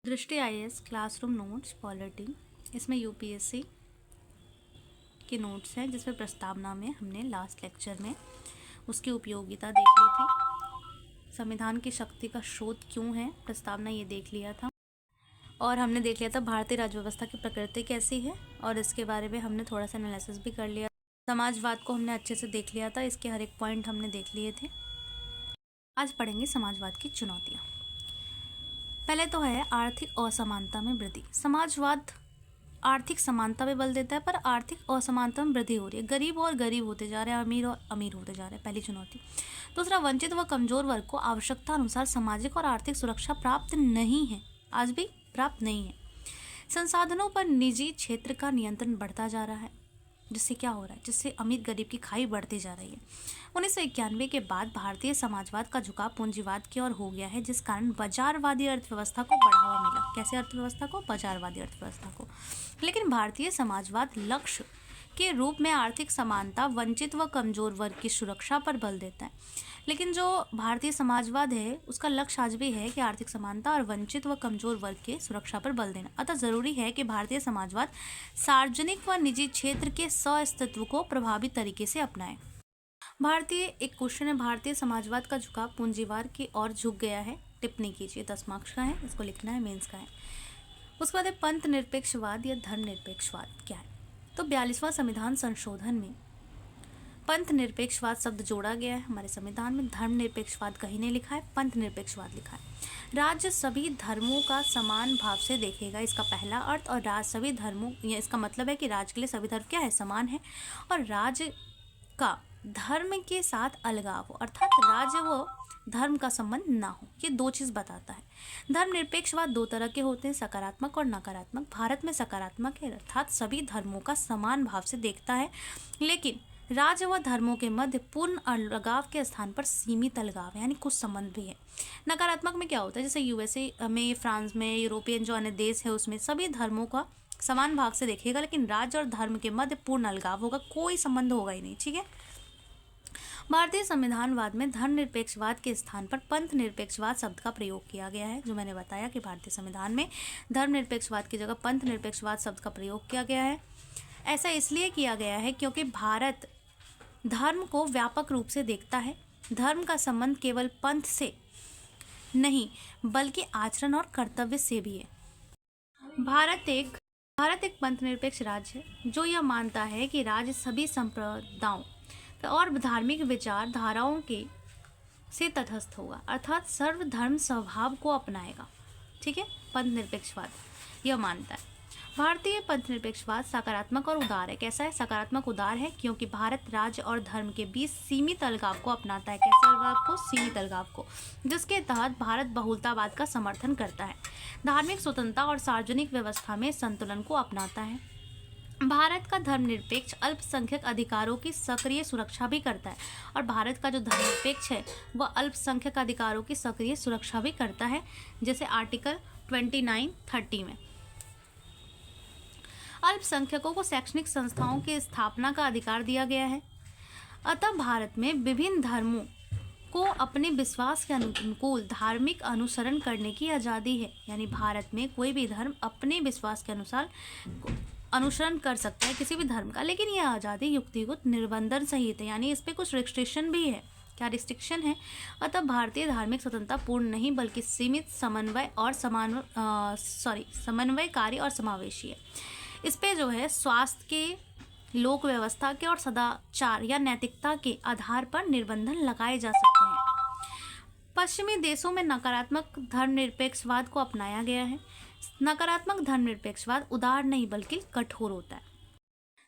दृष्टि IAS classroom notes polity, इसमें UPSC के नोट्स हैं जिसमें प्रस्तावना में हमने लास्ट लेक्चर में उसकी उपयोगिता देख ली थी। संविधान की शक्ति का स्रोत क्यों है, प्रस्तावना ये देख लिया था। और हमने देख लिया था भारतीय राज्य व्यवस्था की प्रकृति कैसी है, और इसके बारे में हमने थोड़ा सा एनालिसिस भी कर लिया। समाजवाद को हमने अच्छे से देख लिया था, इसके हर एक पॉइंट हमने देख लिए थे। आज पढ़ेंगे समाजवाद की चुनौतियाँ। पहले तो है आर्थिक असमानता में वृद्धि। समाजवाद आर्थिक समानता पे बल देता है, पर आर्थिक असमानता में वृद्धि हो रही है। गरीब और गरीब होते जा रहे हैं, अमीर और अमीर होते जा रहे हैं, पहली चुनौती। दूसरा, वंचित व कमजोर वर्ग को आवश्यकता अनुसार सामाजिक और आर्थिक सुरक्षा प्राप्त नहीं है, आज भी प्राप्त नहीं है। संसाधनों पर निजी क्षेत्र का नियंत्रण बढ़ता जा रहा है, जिससे क्या हो रहा है, जिससे अमीर गरीब की खाई बढ़ती जा रही है। 1991 के बाद भारतीय समाजवाद का झुकाव पूंजीवाद की ओर हो गया है, जिस कारण बाजारवादी अर्थव्यवस्था को बढ़ावा मिला। कैसे अर्थव्यवस्था को? बाजारवादी अर्थव्यवस्था को। लेकिन भारतीय समाजवाद लक्ष्य के रूप में आर्थिक समानता, वंचित व कमजोर वर्ग की सुरक्षा पर बल देता है। लेकिन जो भारतीय समाजवाद है उसका लक्ष्य आज भी है कि आर्थिक समानता और वंचित व कमजोर वर्ग के सुरक्षा पर बल देना। अतः जरूरी है कि भारतीय समाजवाद सार्वजनिक व निजी क्षेत्र के सह-अस्तित्व को प्रभावी तरीके से अपनाए। एक क्वेश्चन है, भारतीय समाजवाद का झुकाव पूंजीवाद की ओर झुक गया है। टिप्पणी कीजिए, 10 मार्क्स का है, इसको लिखना है, मेंस का है। उसके बाद है पंथ निरपेक्षवाद या धर्मनिरपेक्षवाद क्या है। तो 42वां संविधान संशोधन में पंथ निरपेक्षवाद शब्द जोड़ा गया है हमारे संविधान में। धर्मनिरपेक्षवाद कहीं नहीं लिखा है, पंथ निरपेक्षवाद लिखा है। राज्य सभी धर्मों का समान भाव से देखेगा, इसका पहला अर्थ। और राज्य सभी धर्मों, या इसका मतलब है कि राज्य के लिए सभी धर्म क्या है, समान है। और राज्य का धर्म के साथ अलगाव हो, अर्थात राज्य व धर्म का संबंध ना हो, ये दो चीज़ बताता है। धर्मनिरपेक्षवाद दो तरह के होते हैं, सकारात्मक और नकारात्मक। भारत में सकारात्मक है, अर्थात सभी धर्मों का समान भाव से देखता है, लेकिन राज्य व धर्मों के मध्य पूर्ण अलगाव के स्थान पर सीमित अलगाव है, यानी कुछ संबंध भी है। नकारात्मक में क्या होता है, जैसे यूएसए में, फ्रांस में, यूरोपियन जो अन्य देश है उसमें सभी धर्मों का समान भाग से देखेगा, लेकिन राज्य और धर्म के मध्य पूर्ण अलगाव होगा, कोई संबंध होगा ही नहीं। ठीक है। भारतीय संविधानवाद में धर्मनिरपेक्षवाद के स्थान पर पंथ निरपेक्षवाद शब्द का प्रयोग किया गया है। जो मैंने बताया कि भारतीय संविधान में धर्मनिरपेक्षवाद की जगह पंथ निरपेक्षवाद शब्द का प्रयोग किया गया है। ऐसा इसलिए किया गया है क्योंकि भारत धर्म को व्यापक रूप से देखता है। धर्म का संबंध केवल पंथ से नहीं बल्कि आचरण और कर्तव्य से भी है। भारत एक पंथ निरपेक्ष राज्य है जो यह मानता है कि राज्य सभी संप्रदायों और धार्मिक विचारधाराओं के से तटस्थ होगा, अर्थात सर्वधर्म स्वभाव को अपनाएगा। ठीक है, पंथ निरपेक्षवाद यह मानता है। भारतीय पंथ निरपेक्षवाद सकारात्मक और उदार है। कैसा है? सकारात्मक उदार है क्योंकि भारत राज्य और धर्म के बीच सीमित अलगाव को अपनाता है। कैसे अलगाव को? सीमित अलगाव को, जिसके तहत भारत बहुलतावाद का समर्थन करता है, धार्मिक स्वतंत्रता और सार्वजनिक व्यवस्था में संतुलन को अपनाता है। भारत का धर्मनिरपेक्ष अल्पसंख्यक अधिकारों की सक्रिय सुरक्षा भी करता है, और भारत का जो धर्मनिरपेक्ष है वह अल्पसंख्यक अधिकारों की सक्रिय सुरक्षा भी करता है, जैसे आर्टिकल 29-30 में अल्पसंख्यकों को शैक्षणिक संस्थाओं की स्थापना का अधिकार दिया गया है। अतः भारत में विभिन्न धर्मों को अपने विश्वास के अनुकूल धार्मिक अनुसरण करने की आज़ादी है, यानी भारत में कोई भी धर्म अपने विश्वास के अनुसार अनुसरण कर सकता है किसी भी धर्म का, लेकिन यह आज़ादी युक्तिगत निबंधन सहित है, यानी इस पर कुछ रिस्ट्रिक्शन भी है। क्या रिस्ट्रिक्शन है? अतः भारतीय धार्मिक स्वतंत्रता पूर्ण नहीं बल्कि सीमित, समन्वयकारी और समावेशी है। इस पे जो है स्वास्थ्य के, लोक व्यवस्था के और सदाचार या नैतिकता के आधार पर निर्बंधन लगाए जा सकते हैं। पश्चिमी देशों में नकारात्मक धर्मनिरपेक्षवाद को अपनाया गया है। नकारात्मक धर्मनिरपेक्षवाद उदार नहीं बल्कि कठोर होता है।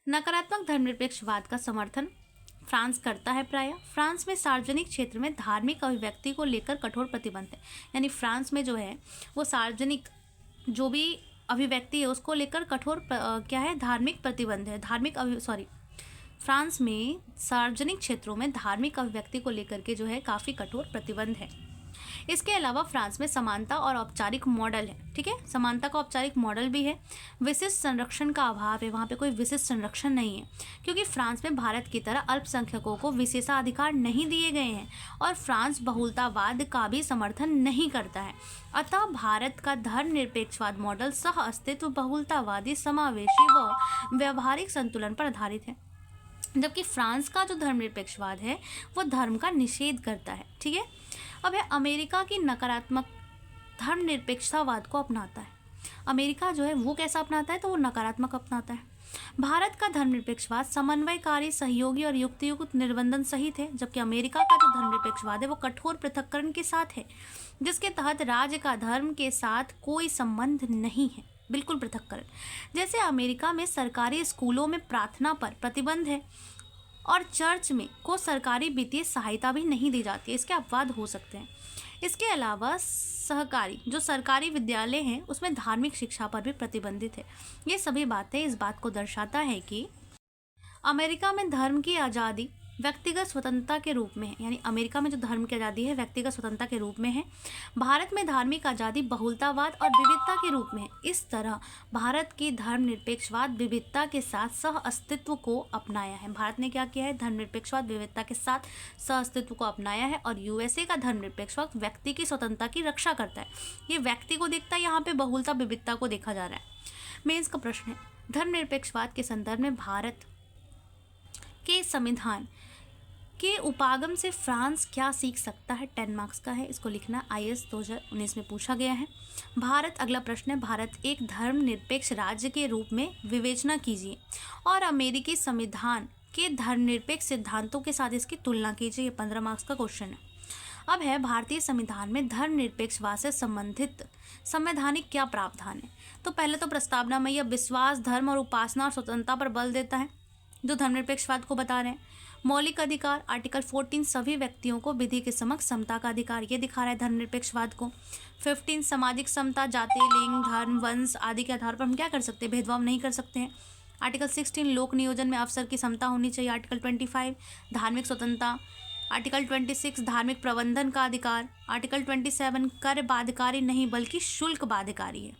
नकारात्मक धर्मनिरपेक्षवाद का समर्थन फ्रांस करता है। प्रायः फ्रांस में सार्वजनिक क्षेत्र में धार्मिक अभिव्यक्ति को लेकर कठोर प्रतिबंध है, यानी फ्रांस में जो है वो सार्वजनिक जो भी अभिव्यक्ति है उसको लेकर कठोर क्या है, धार्मिक प्रतिबंध है। फ्रांस में सार्वजनिक क्षेत्रों में धार्मिक अभिव्यक्ति को लेकर के जो है काफ़ी कठोर प्रतिबंध है। इसके अलावा फ्रांस में समानता और औपचारिक मॉडल है, ठीक है, समानता का औपचारिक मॉडल भी है। विशिष्ट संरक्षण का अभाव है, वहाँ पे कोई विशिष्ट संरक्षण नहीं है, क्योंकि फ्रांस में भारत की तरह अल्पसंख्यकों को विशेषाधिकार नहीं दिए गए हैं और फ्रांस बहुलतावाद का भी समर्थन नहीं करता है। अतः भारत का धर्मनिरपेक्षवाद मॉडल सह अस्तित्व, बहुलतावादी, समावेशी व व्यवहारिक संतुलन पर आधारित है, जबकि फ्रांस का जो धर्मनिरपेक्षवाद है वो धर्म का निषेध करता है, ठीक है। अब है अमेरिका की नकारात्मक धर्मनिरपेक्षतावाद को अपनाता है। अमेरिका जो है वो कैसा अपनाता है, तो वो नकारात्मक अपनाता है। भारत का धर्मनिरपेक्षवाद समन्वयकारी, सहयोगी और युक्तियुक्त निर्बंधन सहित है, जबकि अमेरिका का जो धर्मनिरपेक्षवाद है वो कठोर पृथक्करण के साथ है, जिसके तहत राज्य का धर्म के साथ कोई संबंध नहीं है, बिल्कुल पृथक्करण। जैसे अमेरिका में सरकारी स्कूलों में प्रार्थना पर प्रतिबंध है और चर्च में को सरकारी वित्तीय सहायता भी नहीं दी जाती है, इसके अपवाद हो सकते हैं। इसके अलावा सहकारी जो सरकारी विद्यालय हैं उसमें धार्मिक शिक्षा पर भी प्रतिबंधित है। ये सभी बातें इस बात को दर्शाता है कि अमेरिका में धर्म की आज़ादी व्यक्तिगत स्वतंत्रता के रूप में है, यानी अमेरिका में जो धर्म की आज़ादी है व्यक्तिगत स्वतंत्रता के रूप में है। भारत में धार्मिक आज़ादी बहुलतावाद और विविधता के रूप में है। इस तरह भारत की धर्मनिरपेक्षवाद विविधता के साथ सह अस्तित्व को अपनाया है। भारत ने क्या किया है, धर्मनिरपेक्षवाद विविधता के साथ सह अस्तित्व को अपनाया है। और यूएसए का धर्मनिरपेक्षवाद व्यक्ति की स्वतंत्रता की रक्षा करता है। ये व्यक्ति को देखता है, यहाँ पे बहुलता विविधता को देखा जा रहा है। मेंस का प्रश्न है, धर्मनिरपेक्षवाद के संदर्भ में भारत के संविधान के उपागम से फ्रांस क्या सीख सकता है। 10 मार्क्स का है, इसको लिखना IAS 2019 में पूछा गया है। भारत, अगला प्रश्न है, भारत एक धर्मनिरपेक्ष राज्य के रूप में विवेचना कीजिए और अमेरिकी संविधान के धर्मनिरपेक्ष सिद्धांतों के साथ इसकी तुलना कीजिए। ये 15 मार्क्स का क्वेश्चन है। अब है भारतीय संविधान में धर्मनिरपेक्षवाद से संबंधित संवैधानिक क्या प्रावधान है। तो पहले तो प्रस्तावना में यह विश्वास, धर्म और उपासना और स्वतंत्रता पर बल देता है, जो धर्मनिरपेक्षवाद को बता रहे हैं। मौलिक अधिकार आर्टिकल 14 सभी व्यक्तियों को विधि के समक्ष समता का अधिकार, ये दिखा रहा है धर्मनिरपेक्षवाद को। 15 सामाजिक समता, जाति, लिंग, धर्म, वंश आदि के आधार पर हम क्या कर सकते हैं, भेदभाव नहीं कर सकते हैं। आर्टिकल 16 लोक नियोजन में अवसर की समता होनी चाहिए। आर्टिकल 25 धार्मिक स्वतंत्रता। आर्टिकल 26 धार्मिक प्रबंधन का अधिकार। आर्टिकल 27 कर बाध्यकारी नहीं बल्कि शुल्क बाध्यकारी है,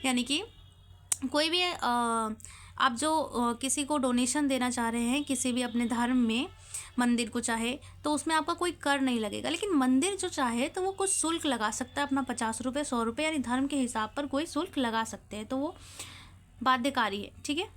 यानी कि कोई भी आप जो किसी को डोनेशन देना चाह रहे हैं किसी भी अपने धर्म में, मंदिर को चाहे, तो उसमें आपका कोई कर नहीं लगेगा। लेकिन मंदिर जो चाहे तो वो कुछ शुल्क लगा सकता है, अपना 50 रुपये, 100 रुपये, यानी धर्म के हिसाब पर कोई शुल्क लगा सकते हैं, तो वो बाध्यकारी है, ठीक है।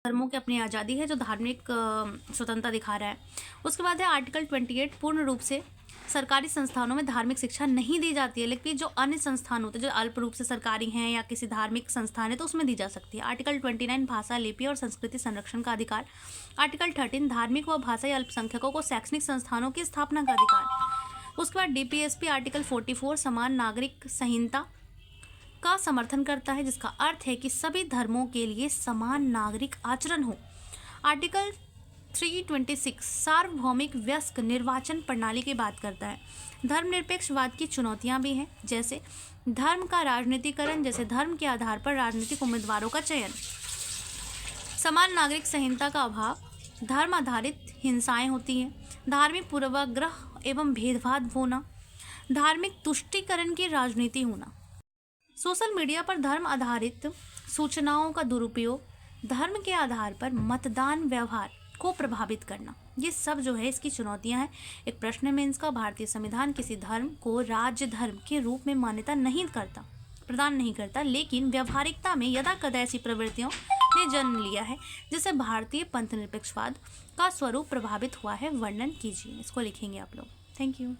धर्मों की अपनी आज़ादी है जो धार्मिक स्वतंत्रता दिखा रहा है। उसके बाद है आर्टिकल 28 पूर्ण रूप से सरकारी संस्थानों में धार्मिक शिक्षा नहीं दी जाती है, लेकिन जो अन्य संस्थान होते हैं जो अल्प रूप से सरकारी हैं या किसी धार्मिक संस्थान है तो उसमें दी जा सकती है। आर्टिकल 29 भाषा, लिपि और संस्कृति संरक्षण का अधिकार। आर्टिकल 13 धार्मिक व भाषाई अल्पसंख्यकों को शैक्षणिक संस्थानों की स्थापना का अधिकार। उसके बाद DPSP आर्टिकल 44 समान नागरिक संहिता का समर्थन करता है, जिसका अर्थ है कि सभी धर्मों के लिए समान नागरिक आचरण हो। आर्टिकल 326 सार्वभौमिक वयस्क निर्वाचन प्रणाली की बात करता है। धर्मनिरपेक्षवाद की चुनौतियां भी हैं, जैसे धर्म का राजनीतिकरण, जैसे धर्म के आधार पर राजनीतिक उम्मीदवारों का चयन, समान नागरिक संहिता का अभाव, धर्म आधारित हिंसाएं होती हैं, धार्मिक पूर्वाग्रह एवं भेदभाव होना, धार्मिक तुष्टीकरण की राजनीति होना, सोशल मीडिया पर धर्म आधारित सूचनाओं का दुरुपयोग, धर्म के आधार पर मतदान व्यवहार को प्रभावित करना, ये सब जो है इसकी चुनौतियां हैं। एक प्रश्न में इसका, भारतीय संविधान किसी धर्म को राज्य धर्म के रूप में मान्यता नहीं करता, प्रदान नहीं करता, लेकिन व्यवहारिकता में यदा कदा ऐसी प्रवृत्तियों ने जन्म लिया है जिससे भारतीय पंथ निरपेक्षवाद का स्वरूप प्रभावित हुआ है। वर्णन कीजिए, इसको लिखेंगे आप लोग। Thank you.